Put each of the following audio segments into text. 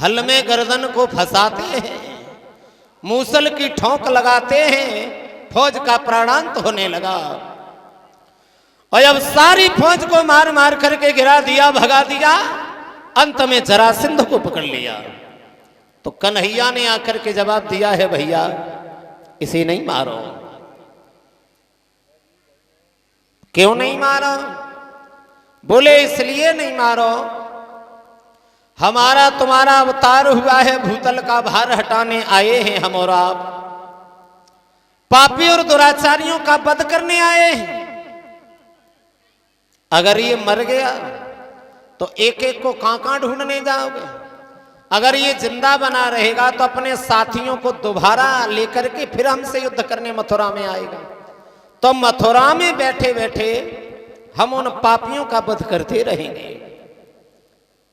हल में गर्दन को फंसाते हैं, मूसल की ठोंक लगाते हैं, फौज का प्राणांत होने लगा। और अब सारी फौज को मार मार करके गिरा दिया, भगा दिया, अंत में जरासिंध को पकड़ लिया। तो कन्हैया ने आकर के जवाब दिया है, भैया इसे नहीं मारो। क्यों नहीं मारो? बोले इसलिए नहीं मारो, हमारा तुम्हारा अवतार हुआ है, भूतल का भार हटाने आए हैं हम और आप, पापी और दुराचारियों का वध करने आए हैं। अगर ये मर गया तो एक एक को कहां ढूंढने जाओगे? अगर ये जिंदा बना रहेगा तो अपने साथियों को दोबारा लेकर के फिर हमसे युद्ध करने मथुरा में आएगा। तो मथुरा में बैठे बैठे हम उन पापियों का वध करते रहेंगे।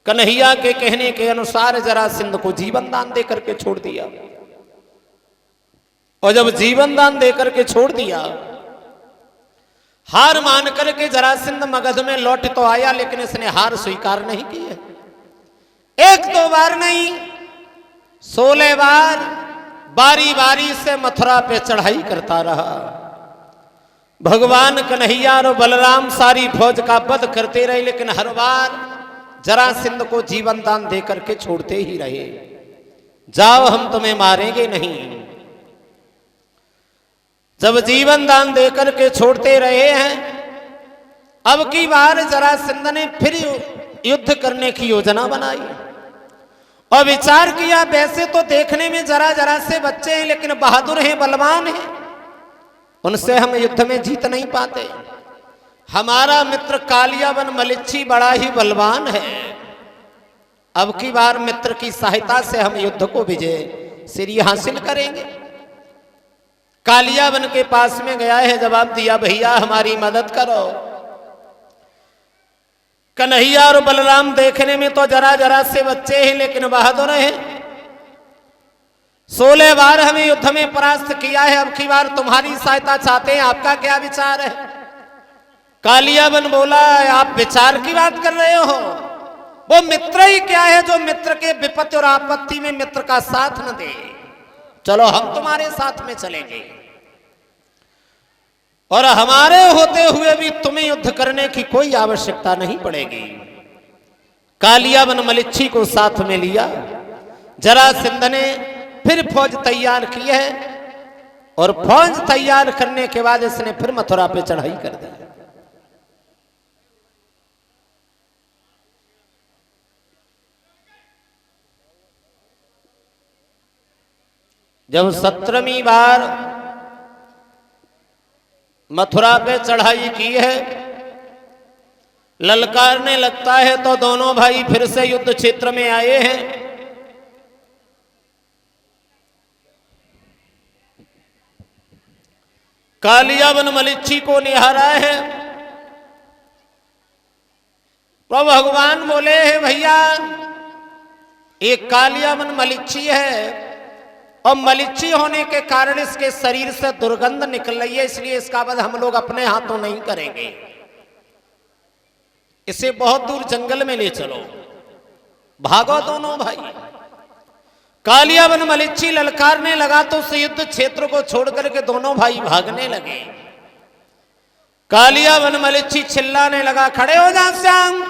कन्हैया के कहने के अनुसार जरासंध को जीवन दान देकर के छोड़ दिया। और जब जीवन दान देकर के छोड़ दिया, हार मान करके जरासंध मगध में लौट तो आया, लेकिन इसने हार स्वीकार नहीं की है। एक दो बार नहीं, 16 बार बारी बारी से मथुरा पे चढ़ाई करता रहा। भगवान कन्हैया और बलराम सारी फौज का वध करते रहे, लेकिन हर बार जरासंध को जीवन दान देकर के छोड़ते ही रहे। जाओ हम तुम्हें मारेंगे नहीं। जब जीवन दान देकर के छोड़ते रहे हैं, अब की बार जरासंध ने फिर युद्ध करने की योजना बनाई और विचार किया, वैसे तो देखने में जरा जरा से बच्चे हैं, लेकिन बहादुर हैं, बलवान हैं, उनसे हम युद्ध में जीत नहीं पाते। हमारा मित्र कालियावन मलिच्छी बड़ा ही बलवान है, अब की बार मित्र की सहायता से हम युद्ध को विजय श्री हासिल करेंगे। कालियावन के पास में गया है, जवाब दिया, भैया हमारी मदद करो। कन्हैया और बलराम देखने में तो जरा जरा से बच्चे हैं, लेकिन बहादुर हैं। 16 बार हमें युद्ध में परास्त किया है, अब की बार तुम्हारी सहायता चाहते हैं, आपका क्या विचार है? कालियावन बोला, आप विचार की बात कर रहे हो? वो मित्र ही क्या है जो मित्र के विपत्ति और आपत्ति में मित्र का साथ न दे? चलो हम तुम्हारे साथ में चलेंगे, और हमारे होते हुए भी तुम्हें युद्ध करने की कोई आवश्यकता नहीं पड़ेगी। कालियावन मलिच्छी को साथ में लिया। जरासंध ने फिर फौज तैयार की है, और फौज तैयार करने के बाद इसने फिर मथुरा पे चढ़ाई कर दी। जब 17वीं बार मथुरा पे चढ़ाई की है, ललकारने लगता है, तो दोनों भाई फिर से युद्ध क्षेत्र में आए हैं। कालियावन मलिच्छी को निहारा है, तो भगवान बोले हैं, भैया एक कालियावन मलिच्छी है, और मलिच्छी होने के कारण इसके शरीर से दुर्गंध निकल रही है, इसलिए इसका वध हम लोग अपने हाथों नहीं करेंगे। इसे बहुत दूर जंगल में ले चलो, भागो दोनों भाई। कालियावन मलिच्छी ललकारने लगा तो उस युद्ध क्षेत्र को छोड़ करके दोनों भाई भागने लगे। कालियावन मलिच्छी चिल्लाने लगा, खड़े हो जा श्याम,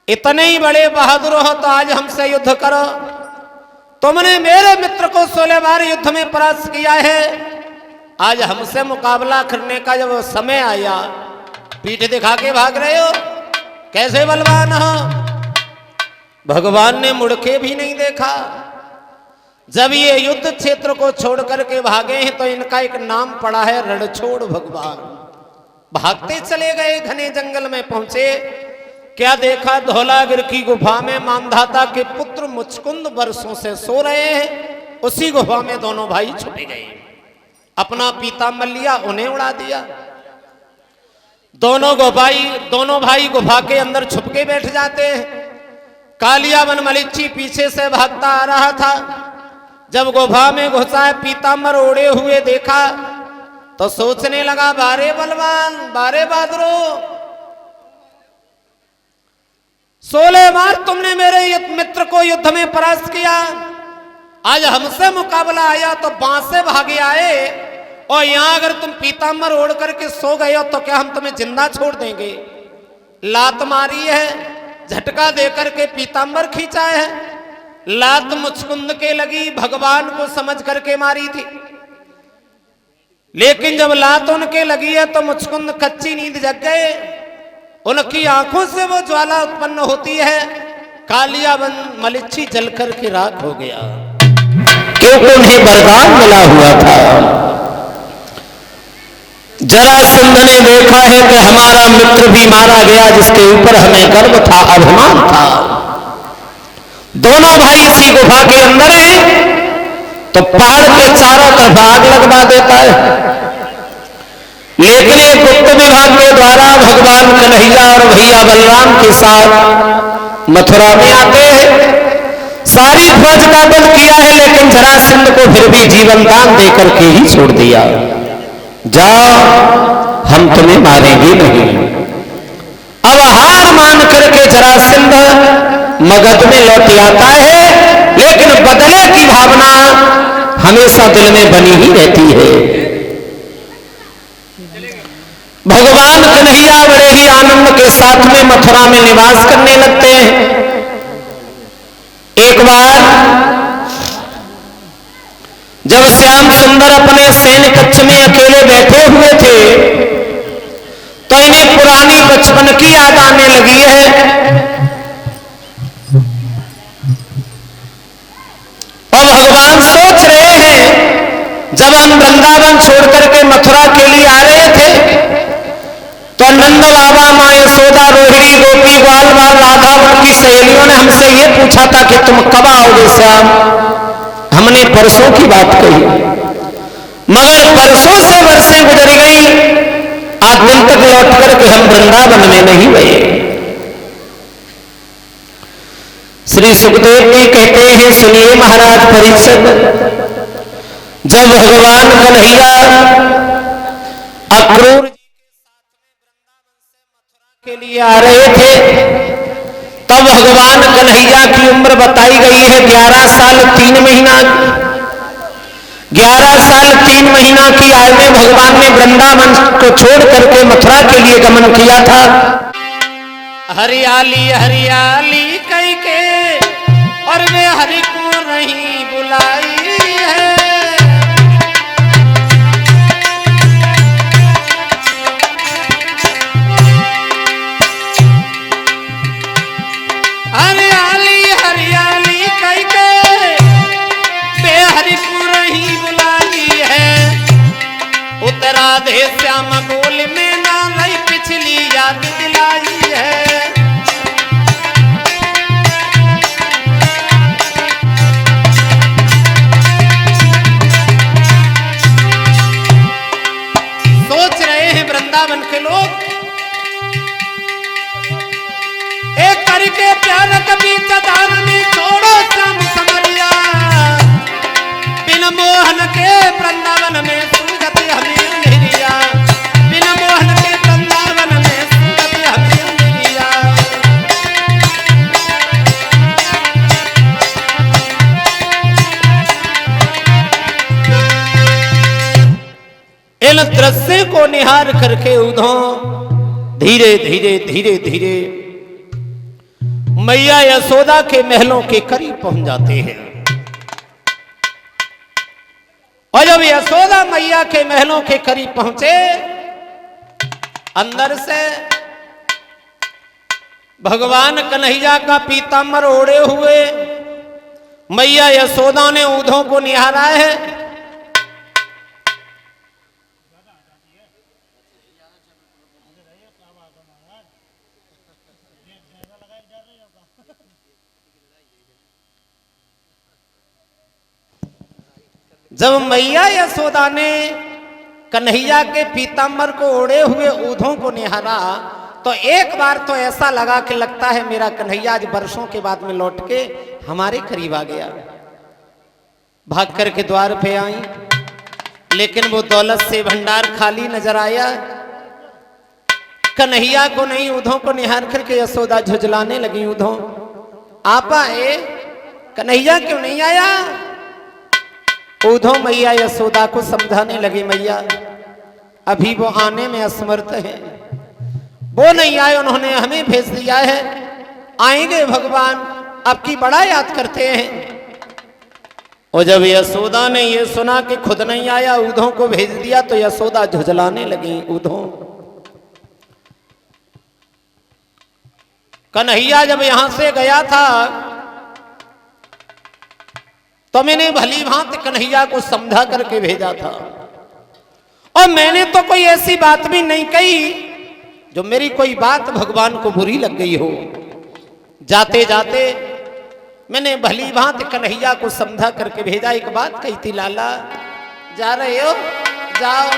इतने ही बड़े बहादुर हो तो आज हमसे युद्ध करो। तुमने मेरे मित्र को 16 बार युद्ध में परास्त किया है, आज हमसे मुकाबला करने का जब समय आया, पीठ दिखा के भाग रहे हो, कैसे बलवान हो? भगवान ने मुड़ के भी नहीं देखा। जब ये युद्ध क्षेत्र को छोड़ करके भागे हैं, तो इनका एक नाम पड़ा है रणछोड़ भगवान। भागते चले गए, घने जंगल में पहुंचे, क्या देखा, धौलागिर की गुफा में मांधाता के पुत्र मुचकुंद वर्षों से सो रहे हैं। उसी गुफा में दोनों भाई छुपे गए, अपना पीताम्बर लिया, उन्हें उड़ा दिया। दोनों भाई गुफा के अंदर छुप के बैठ जाते हैं। कालियावन मलिच्छी पीछे से भागता आ रहा था, जब गुफा में घुसा है, पीताम्बर ओढ़े हुए देखा, तो सोचने लगा, बारे बलवान, बारे बहादुरो, 16 बार तुमने मेरे मित्र को युद्ध में परास्त किया, आज हमसे मुकाबला आया तो बांस से भागे आए, और यहां अगर तुम पीतांबर ओढ़ करके सो गए हो तो क्या हम तुम्हें जिंदा छोड़ देंगे? लात मारी है, झटका देकर के पीतांबर खींचा है। लात मुचकुंद के लगी, भगवान को समझ करके मारी थी, लेकिन जब लात उनके लगी है तो मुचकुंद कच्ची नींद जग गए। उनकी आंखों से वो ज्वाला उत्पन्न होती है, कालियाबन मलिच्छी जल करके राख हो गया, क्योंकि उन्हें वरदान मिला हुआ था। जरासंध ने देखा है कि हमारा मित्र भी मारा गया जिसके ऊपर हमें गर्व था, अभिमान था। दोनों भाई इसी गुफा के अंदर हैं तो पहाड़ के चारों तरफ आग लगवा देता है, लेकिन एक गुप्त विभाग के द्वारा भगवान कन्हैया और भैया बलराम के साथ मथुरा में आते हैं। सारी फौज का बल किया है, लेकिन जरासंध को फिर भी जीवन दान देकर के ही छोड़ दिया। जाओ, हम तुम्हें मारेंगे नहीं। अब हार मान करके जरासंध मगध में लौट आता है, लेकिन बदले की भावना हमेशा दिल में बनी ही रहती है। भगवान कन्हैया बड़े ही आनंद के साथ में मथुरा में निवास करने लगते हैं। एक बार जब श्याम सुंदर अपने सैन्य कक्ष में अकेले बैठे हुए थे तो इन्हें पुरानी बचपन की याद आने लगी है। और भगवान सोच रहे हैं, जब हम वृंदावन छोड़ करके मथुरा के लिए आ रहे थे तो नंद बाबा, मां यशोदा, रोहिणी, गोपी, ग्वाल बाल, राधा, उनकी सहेलियों ने हमसे ये पूछा था कि तुम कब आओगे श्याम। हमने परसों की बात कही, मगर परसों से वर्षें गुजर गई, आज दिन तक लौट करके हम वृंदावन में नहीं गए। श्री सुखदेव जी कहते हैं, सुनिए महाराज परीक्षित, जब भगवान कन्हैया अक्रूर के लिए आ रहे थे तब भगवान कन्हैया की उम्र बताई गई है 11 साल 3 महीना। 11 साल 3 महीना की आयु में भगवान ने वृंदावन को छोड़ करके मथुरा के लिए गमन किया था। हरियाली हरियाली कई के और वे हरि को नहीं बुलाई है। हरियाली हरियाली कई के वे हरि को नहीं बुलाई है। उतरा दे श्याम गोल में ना रही पिछली याद दिलाई है। सोच रहे हैं वृंदावन के लोग, एक करके प्यार कभी चदारनी छोड़ो श्याम समरिया, बिन मोहन के वृंदावन में सुगति हमें अंधेरिया, बिन मोहन के वृंदावन में सुगति हमें अंधेरिया। इन दृश्य को निहार करके उधो धीरे धीरे धीरे धीरे मैया यशोदा के महलों के करीब पहुंच जाते हैं। और जब यशोदा मैया के महलों के करीब पहुंचे, अंदर से भगवान कन्हैया का पीतांबर ओढ़े हुए मैया यशोदा ने ऊधों को निहारा है। जब मैया यशोदा ने कन्हैया के पीतांबर को ओढ़े हुए ऊधों को निहारा तो एक बार तो ऐसा लगा कि लगता है मेरा कन्हैया आज वर्षों के बाद में लौट के हमारे करीब आ गया। भाग करके द्वार पे आई, लेकिन वो दौलत से भंडार खाली नजर आया। कन्हैया को नहीं उधों को निहार करके यशोदा झुझलाने लगी। उधों आप आए, कन्हैया क्यों नहीं आया? उधों मैया यशोदा को समझाने लगी, मैया अभी वो आने में असमर्थ है, वो नहीं आए, उन्होंने हमें भेज दिया है, आएंगे भगवान, आपकी बड़ा याद करते हैं। और जब यशोदा ने ये सुना कि खुद नहीं आया, उधों को भेज दिया, तो यशोदा झुझलाने लगी। उधों कन्हैया जब यहां से गया था तो मैंने भली भांति कन्हैया को समझा करके भेजा था, और मैंने तो कोई ऐसी बात भी नहीं कही जो मेरी कोई बात भगवान को बुरी लग गई हो। जाते जाते मैंने भली भांति कन्हैया को समझा करके भेजा। एक बात कही थी, लाला जा रहे हो, जाओ,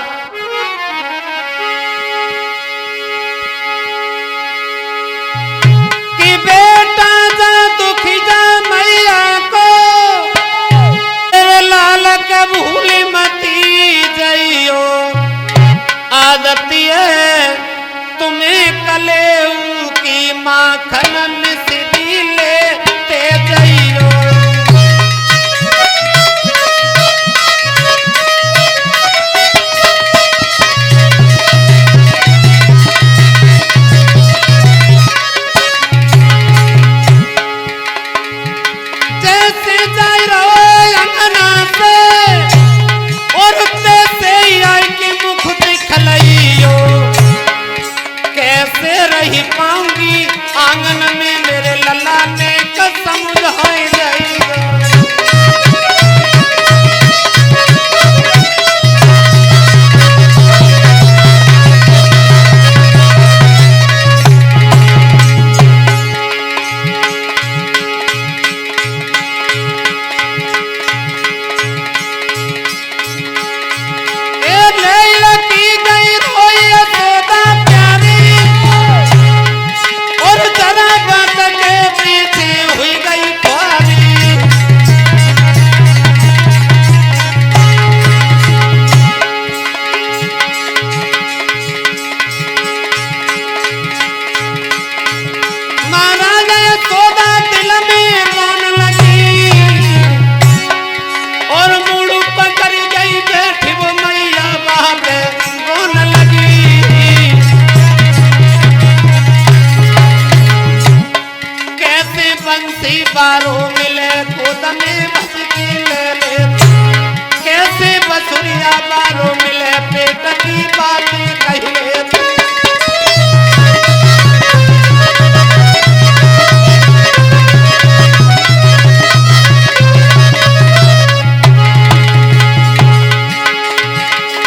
कि बेटा जा दुखी जा मैया को, लाला का भूल मती जइयो, आदती है तुम्हें कलेऊ की माखन मिश्री लेते जइयो। जैसे जाई रहो अंगना से और से आई की मुख दिखलइयो, कैसे रही पाऊंगी आंगन में मेरे लल्ला ने कसम उधाई जाएगा। बारों मिले गोद में बस की ले ले, कैसे बसुरिया बारों मिले पेट की बात कही ले।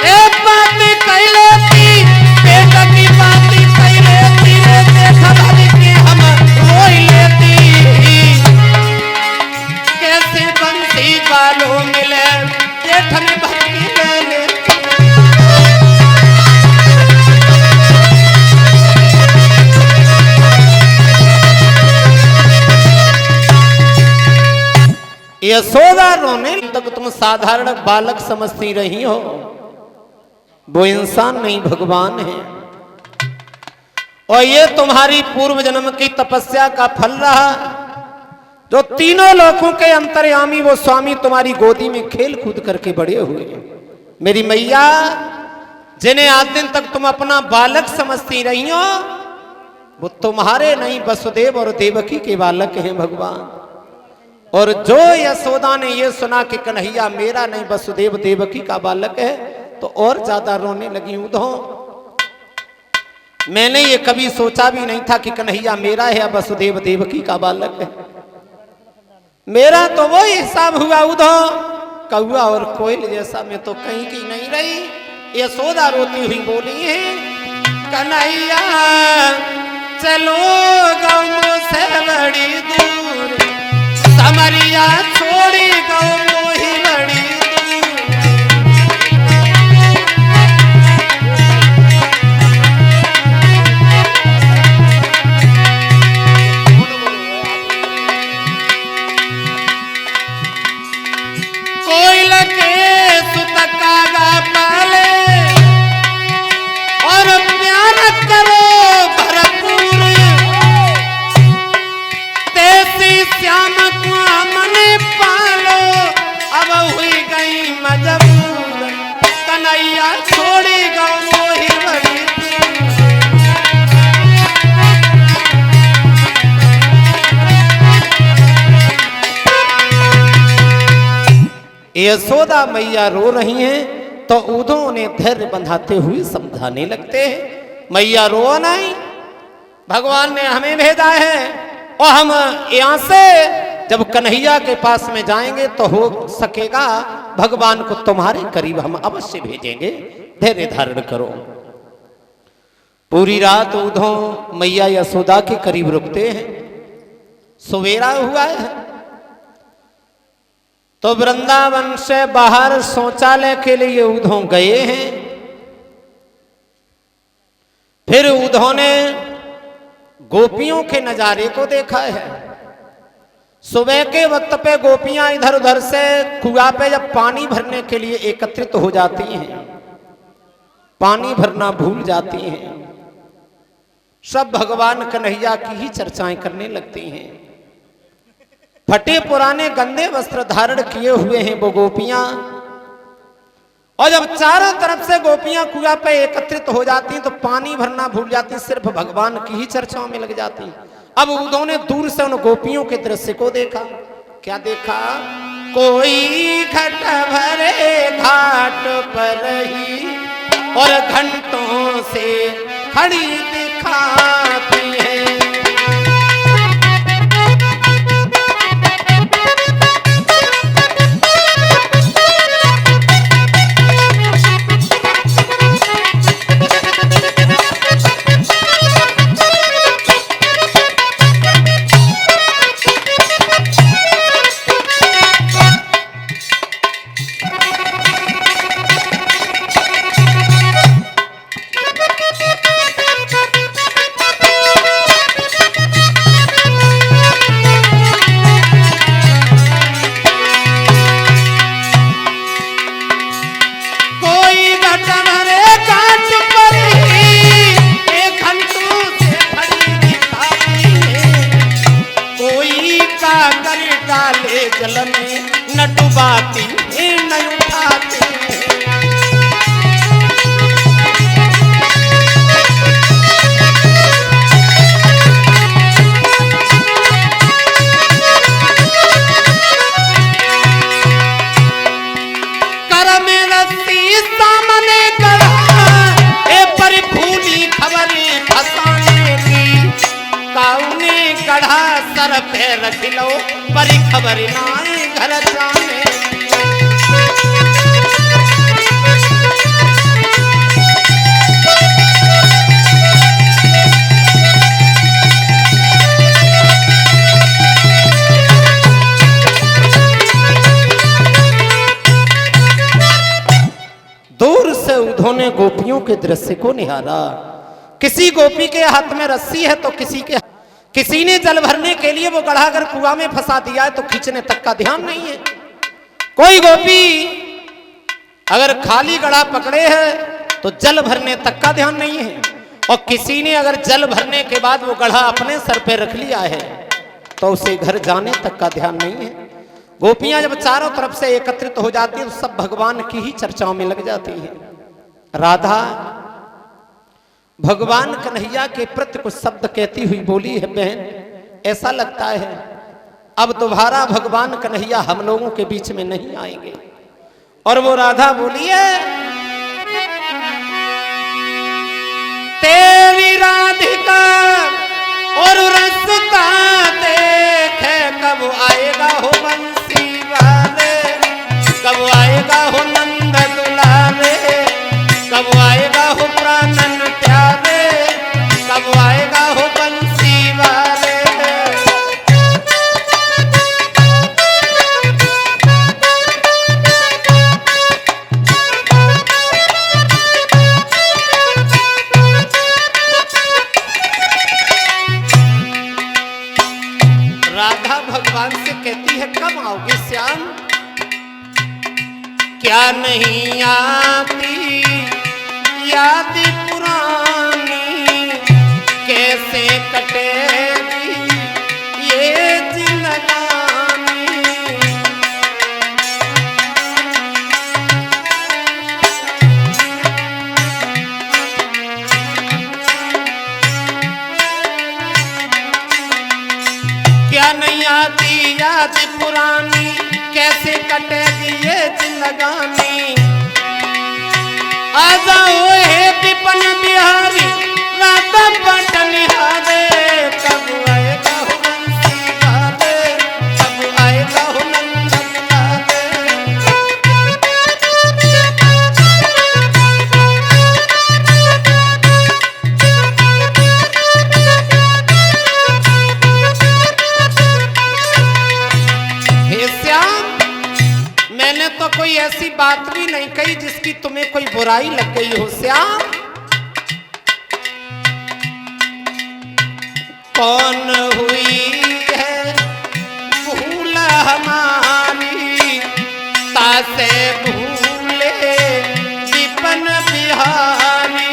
एक बात कही लेती, पेट की बात कही लेती, देखा भाभी के हम रोई लेती, कैसे बंसी बालों मिले जेठ में भक्ति ले ले। यशोदा रोने तक तुम साधारण बालक समझती रही हो, वो इंसान नहीं भगवान है, और ये तुम्हारी पूर्व जन्म की तपस्या का फल रहा, जो तीनों लोकों के अंतर्यामी वो स्वामी तुम्हारी गोदी में खेल कूद करके बड़े हुए। मेरी मैया, जिन्हें आज दिन तक तुम अपना बालक समझती रही हो, वो तुम्हारे नहीं वसुदेव और देवकी के बालक हैं भगवान। और जो यशोदा ने ये सुना कि कन्हैया मेरा नहीं वसुदेव देवकी का बालक है, तो और ज्यादा रोने लगी। उधों मैंने ये कभी सोचा भी नहीं था कि कन्हैया मेरा है या वसुदेव देवकी का बालक है। मेरा तो वो हिसाब हुआ उधो कौआ और कोयल जैसा, मैं तो कहीं की नहीं रही। यशोदा रोती हुई बोली है, कन्हैया चलो गौ से बड़ी दूर, समरिया छोड़ी गौ मोही बड़ी कोयल के सुतका गा पाले और प्यार करो नैया छोड़ी गाँव मोहि बड़ी थी। यशोदा मैया रो रही हैं तो उधो ने धैर्य बंधाते हुए समझाने लगते हैं, मैया रो नहीं, भगवान ने हमें भेजा है और हम यहाँ से जब कन्हैया के पास में जाएंगे तो हो सकेगा भगवान को तुम्हारे करीब हम अवश्य भेजेंगे, धैर्य धारण करो। पूरी रात उधो मैया यशोदा के करीब रुकते हैं। सवेरा हुआ है तो वृंदावन से बाहर शौचालय के लिए उधो गए हैं। फिर उधो ने गोपियों के नजारे को देखा है। सुबह के वक्त पे गोपियां इधर उधर से कुआं पे जब पानी भरने के लिए एकत्रित हो जाती हैं, पानी भरना भूल जाती हैं, सब भगवान कन्हैया की ही चर्चाएं करने लगती हैं। फटे पुराने गंदे वस्त्र धारण किए हुए हैं वो गोपियां, और जब चारों तरफ से गोपियां कुआं पे एकत्रित हो जाती हैं तो पानी भरना भूल जाती हैं, सिर्फ भगवान की ही चर्चाओं में लग जाती हैं। अब उन्होंने दूर से उन गोपियों के दृश्य को देखा। क्या देखा? कोई घट भरे घाट पर ही और घंटों से खड़ी दिखाती है। जल में न डुबाती न उठाती, कर में रस्सी सामने गढ़ा ए पर फूली खबरें फसाने की, काउने गढ़ा सर पे रख लो परी खबर नाए घर जाने। दूर से उन्होंने गोपियों के दृश्य को निहारा। किसी गोपी के हाथ में रस्सी है तो किसी ने जल भरने के लिए वो गढ़ा अगर कुआं में फंसा दिया है तो खींचने तक का ध्यान नहीं है। कोई गोपी अगर खाली गढ़ा पकड़े है तो जल भरने तक का ध्यान नहीं है, और किसी ने अगर जल भरने के बाद वो गढ़ा अपने सर पे रख लिया है तो उसे घर जाने तक का ध्यान नहीं है। गोपियां जब चारों तरफ से एकत्रित हो जाती है तो सब भगवान की ही चर्चाओं में लग जाती है। राधा भगवान कन्हैया के प्रति कुछ शब्द कहती हुई बोली है, बहन ऐसा लगता है अब दोबारा भगवान कन्हैया हम लोगों के बीच में नहीं आएंगे। और वो राधा बोली है, तेरी राधिका और रास्ता देखे कब आएगा हो बंसी वाले, कब आएगा हो नंद दुलारे, कब आएगा हो प्राणन प्यारे, कब आएगा हो बंसी वाले। राधा भगवान से कहती है कब आओगे श्याम, क्या नहीं आती याद पुरानी, कैसे कटेगी ये जिंदगानी। पुरानी कैसे कटेगी ये जिंदगानी। आ जाओ हे विपिन बिहारी राधा बटनिहारे, कब आएगा हो बंसी वाले, कब आएगा हो नंदन लाले। हे श्याम, मैंने तो कोई ऐसी बात भी नहीं कही जिसकी तुम्हें कोई बुराई लग गई हो श्याम। कौन हुई है भूल हमारी, तासे भूले विपिन बिहारी।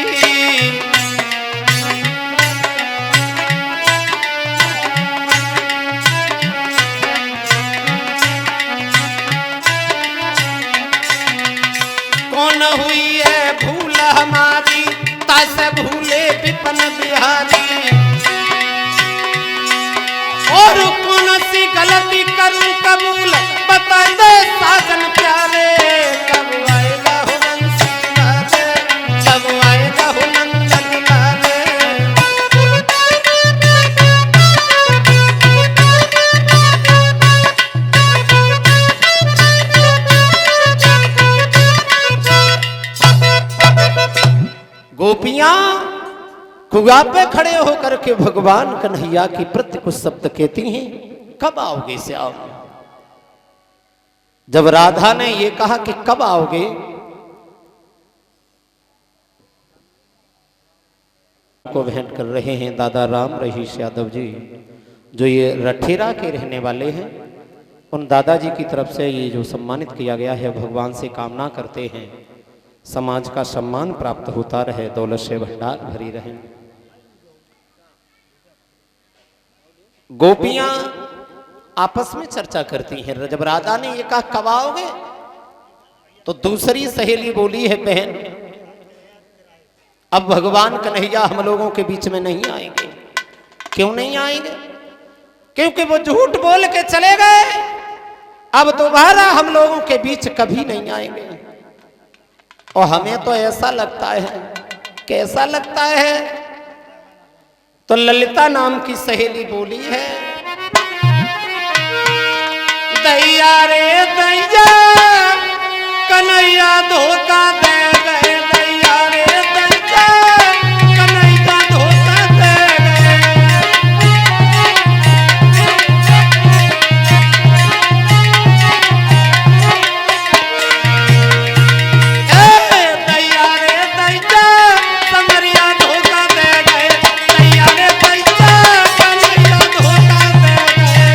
कौन हुई है भूल हमारी, तासे भूले विपिन बिहारी। और कौन सी गलती करूं कबूल बता दे साजन प्यारे, कब आएगा हो बंसी वाले, कब आएगा हो नंदन लाले। गोपियां कुआ पे खड़े होकर के भगवान कन्हैया की प्रति कुछ शब्द कहती हैं, कब आओगे श्याम। जब राधा ने ये कहा कि कब आओगे, को भेंट कर रहे हैं दादा राम रहीश यादव जी, जो ये रठेरा के रहने वाले हैं। उन दादाजी की तरफ से ये जो सम्मानित किया गया है, भगवान से कामना करते हैं समाज का सम्मान प्राप्त होता रहे, दौलत से भंडार भरी रहे। गोपियां आपस में चर्चा करती हैं। जब राधा ने ये कहा कब आओगे, तो दूसरी सहेली बोली है, बहन अब भगवान कन्हैया हम लोगों के बीच में नहीं आएंगे। क्यों नहीं आएंगे? क्योंकि वो झूठ बोल के चले गए, अब दोबारा हम लोगों के बीच कभी नहीं आएंगे। और हमें तो ऐसा लगता है, कैसा लगता है? तो ललिता नाम की सहेली बोली है, दैया रे दैया कन्हैया धोखा दे गए, दैया रे दैया कन्हैया धोखा दे गए। दैया रे दैया समरिया धोखा दे गए, दैया रे दैया कन्हैया धोखा दे गए।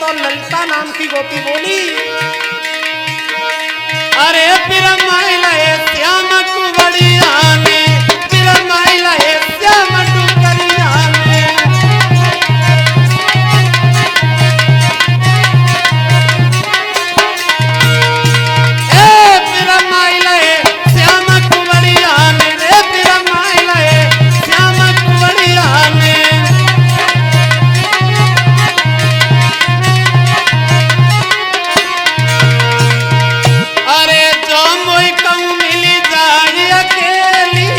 और ललिता नाम की गोपी बोली, अरे बिरमाइला श्याम कुबड़िया ने, बिरमाइला श्याम डुकरिया ने। ए बिरमाइला श्याम कुबड़िया ने रे, बिरमाइला श्याम कुबड़िया ने। अरे जो मोई कहूँ मिली जाए अकेली,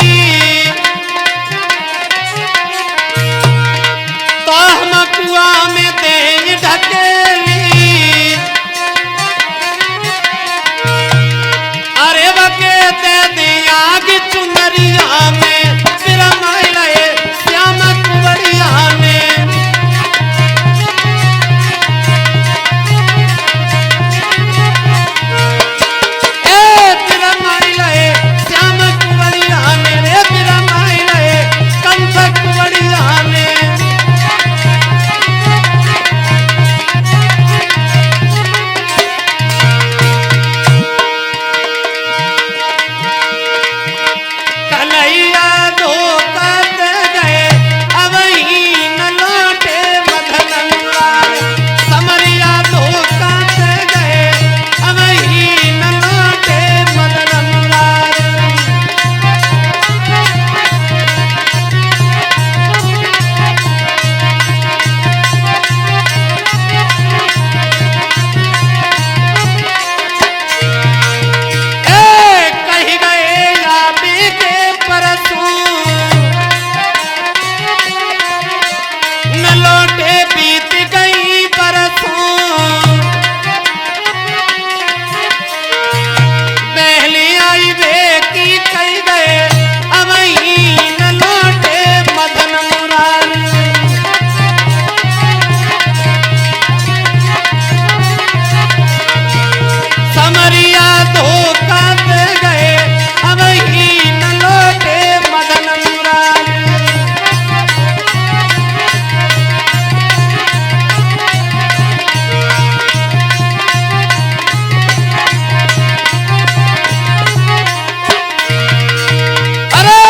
तो हम कुआ में दे ढकेली। अरे बके दे दिया कि चुनरिया में, बिरमाइला श्याम कुबड़िया ने। श्याम कुबड़िया ने रे, बिरमाइला कंस कुबड़िया ने। कन्हैया धोखा दे गए, अब ही न लौटे मदन लाल। समरिया धोखा दे गए, अब ही न लौटे मदन लाल। कही गए याबी के परसों, न लौटे बीत गई बरसों। पहले आई वे की कही गए, अब ही न लौटे मदन मुरारी। समरिया धोखा दे गए, अब ही न लौटे मदन मुरारी। अरे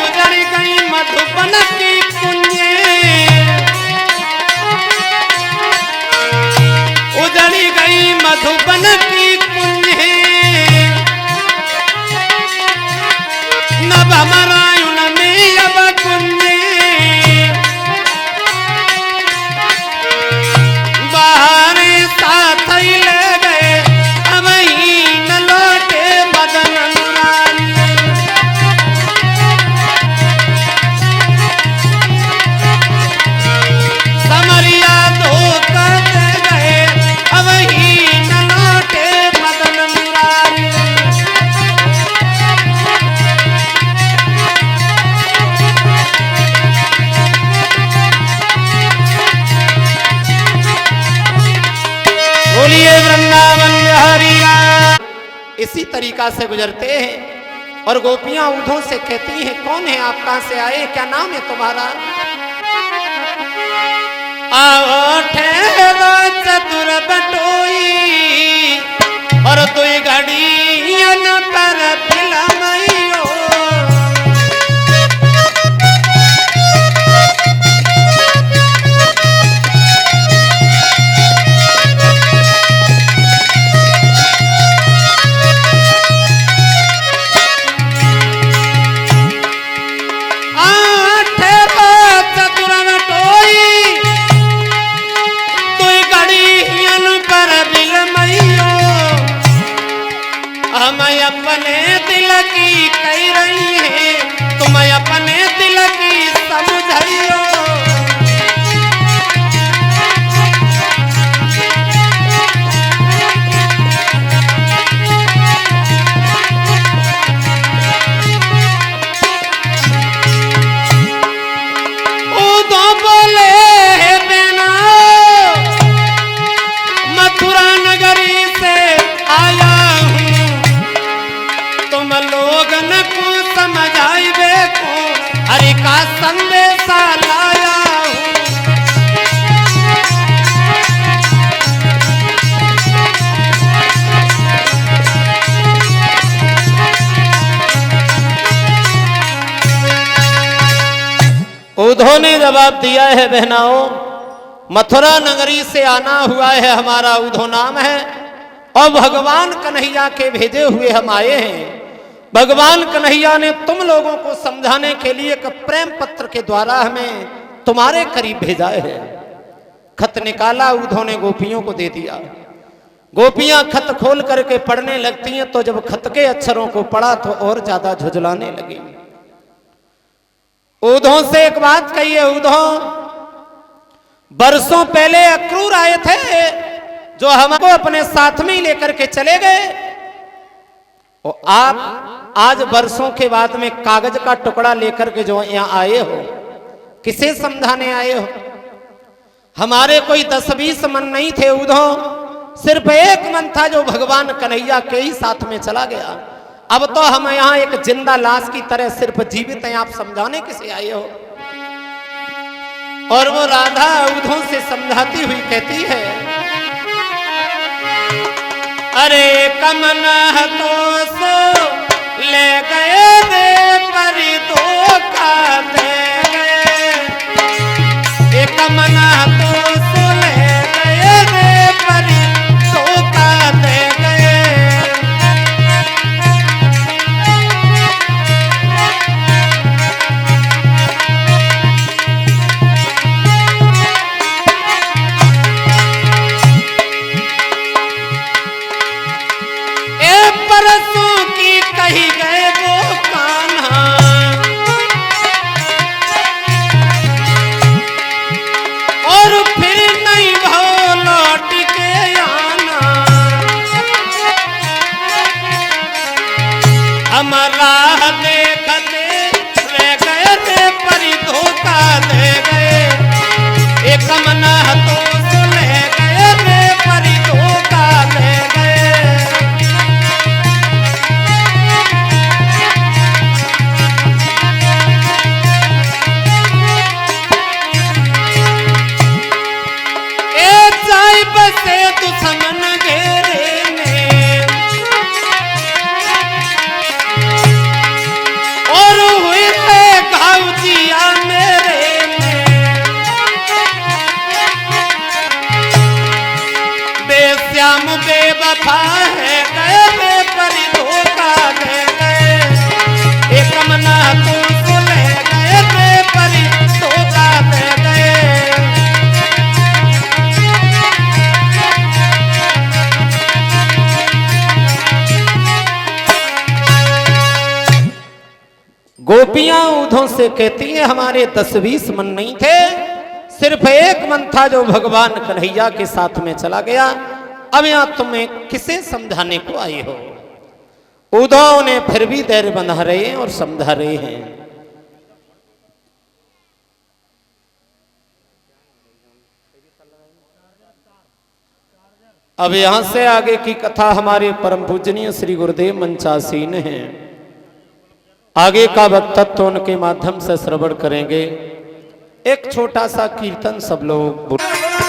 उजड़ी गई मधुबन की कुंजे, उजड़ी गई मधुबन की कुंजे। नभ मरायुन में अब कुंजे, बाहर साथ ही ले गए, अब ही न लौटे मदन मुरारी। समरिया धोखा दे गए, अब ही न लौटे मदन मुरारी। बोलिए वृंदावन बिहारी लाल। इसी तरीका से गुजरते हैं और गोपियां ऊँटों से कहती हैं, कौन है आप, कहां से आए, क्या नाम है तुम्हारा। आओ ठहरो चतुर बटोई, और दुई घड़ियन पर फिल्मइयो। हम अपने दिल की कह रही है, तुम अपने दिल की समझियो। उदो बोले बिना मथुरा नगरी से आया हूँ, तुम लोग न को समझाइबे को हरि का संदेशा लाया हूँ। उद्धव ने जवाब दिया है, बहनाओं, मथुरा नगरी से आना हुआ है, हमारा उद्धव नाम है और भगवान कन्हैया के भेजे हुए हम आए हैं। भगवान कन्हैया ने तुम लोगों को समझाने के लिए एक प्रेम पत्र के द्वारा हमें तुम्हारे करीब भेजा है। खत निकाला, उद्धव ने गोपियों को दे दिया। गोपियां खत खोल करके पढ़ने लगती हैं, तो जब खत के अक्षरों को पढ़ा तो और ज्यादा झुझलाने लगी। उद्धव से एक बात कही है, उद्धव, बरसों पहले अक्रूर आए थे जो हमको अपने साथ में ही लेकर के चले गए, और आप आज बरसों के बाद में कागज का टुकड़ा लेकर के जो यहां आए हो, किसे समझाने आए हो? हमारे कोई 10-20 मन नहीं थे उद्धव, सिर्फ एक मन था जो भगवान कन्हैया के ही साथ में चला गया। अब तो हम यहाँ एक जिंदा लाश की तरह सिर्फ जीवित हैं, आप समझाने किसे आए हो? और वो राधा उद्धव से समझाती हुई कहती है, अरे कमन तो सो ले गए रे परी धोखा दे गए, ये कमन तो सो ले गए रे परी धोखा दे गए। परसों की कही गए वो कान्हा, और फिर नहीं भाव लौट के आना। हमारा देखते रह गए थे परी धोखा दे गए, एक मना तो सुन गए थे परी धोखा दे गए। बसे दुश्मन घेरे में, और हुए थे घाव जिया मेरे में, बेश्याम बेवफा है गए वे परी धोखा दे गए, एक मना तो सुन गए वे परी धोखा दे गए। गोपियां उद्धव से कहती हैं, हमारे 10-20 मन नहीं थे, सिर्फ एक मन था जो भगवान कन्हैया के साथ में चला गया। अब यहां तुम्हें किसे समझाने को आए हो? उद्धव ने फिर भी धैर्य बंधा रहे हैं और समझा रहे हैं। अब यहां से आगे की कथा हमारे परम पूजनीय श्री गुरुदेव मंचासीन हैं, आगे का वक्तत्व उनके माध्यम से श्रवण करेंगे। एक छोटा सा कीर्तन सब लोग